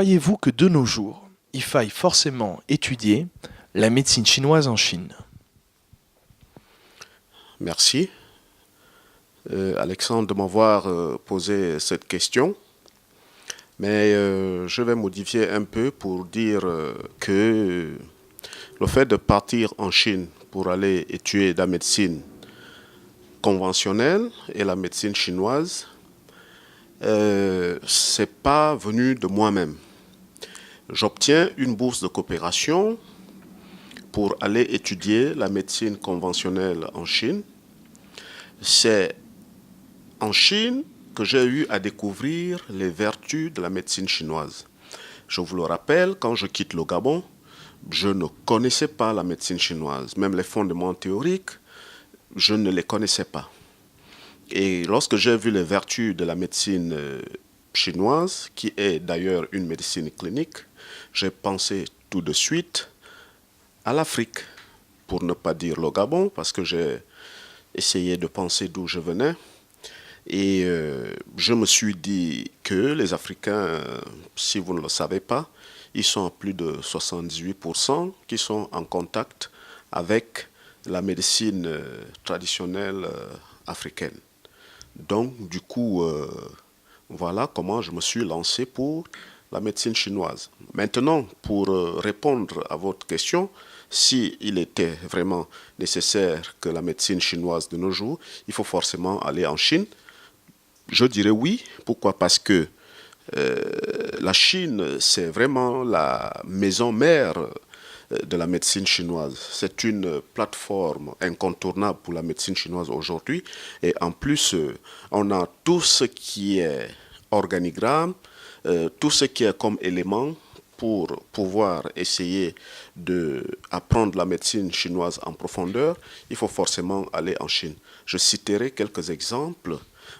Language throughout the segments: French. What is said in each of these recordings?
Croyez-vous que de nos jours, il faille forcément étudier la médecine chinoise en Chine? Merci, Alexandre, de m'avoir posé cette question. Mais je vais modifier un peu pour dire que le fait de partir en Chine pour aller étudier la médecine conventionnelle et la médecine chinoise, c'est pas venu de moi-même. J'obtiens une bourse de coopération pour aller étudier la médecine conventionnelle en Chine. C'est en Chine que j'ai eu à découvrir les vertus de la médecine chinoise. Je vous le rappelle, quand je quitte le Gabon, je ne connaissais pas la médecine chinoise. Même les fondements théoriques, je ne les connaissais pas. Et lorsque j'ai vu les vertus de la médecine chinoise, qui est d'ailleurs une médecine clinique, j'ai pensé tout de suite à l'Afrique, pour ne pas dire le Gabon, parce que j'ai essayé de penser d'où je venais. Et je me suis dit que les Africains, si vous ne le savez pas, ils sont à plus de 78% qui sont en contact avec la médecine traditionnelle africaine. Donc, du coup, voilà comment je me suis lancé pour la médecine chinoise. Maintenant, pour répondre à votre question, s'il était vraiment nécessaire que la médecine chinoise de nos jours, il faut forcément aller en Chine. Je dirais oui. Pourquoi? Parce que la Chine, c'est vraiment la maison mère de la médecine chinoise. C'est une plateforme incontournable pour la médecine chinoise aujourd'hui. Et en plus, on a tout ce qui est organigramme, tout ce qui est comme élément pour pouvoir essayer d'apprendre la médecine chinoise en profondeur, il faut forcément aller en Chine. Je citerai quelques exemples.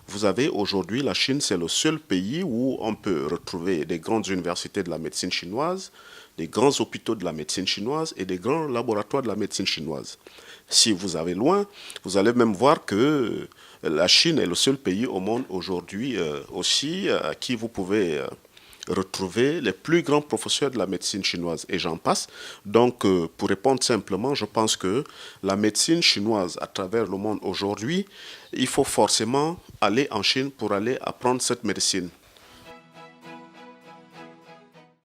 Vous avez aujourd'hui, la Chine, c'est le seul pays où on peut retrouver des grandes universités de la médecine chinoise, des grands hôpitaux de la médecine chinoise et des grands laboratoires de la médecine chinoise. Si vous avez loin, vous allez même voir que la Chine est le seul pays au monde aujourd'hui aussi à qui vous pouvez retrouver les plus grands professeurs de la médecine chinoise et j'en passe. Donc, pour répondre simplement, je pense que la médecine chinoise à travers le monde aujourd'hui, il faut forcément aller en Chine pour aller apprendre cette médecine.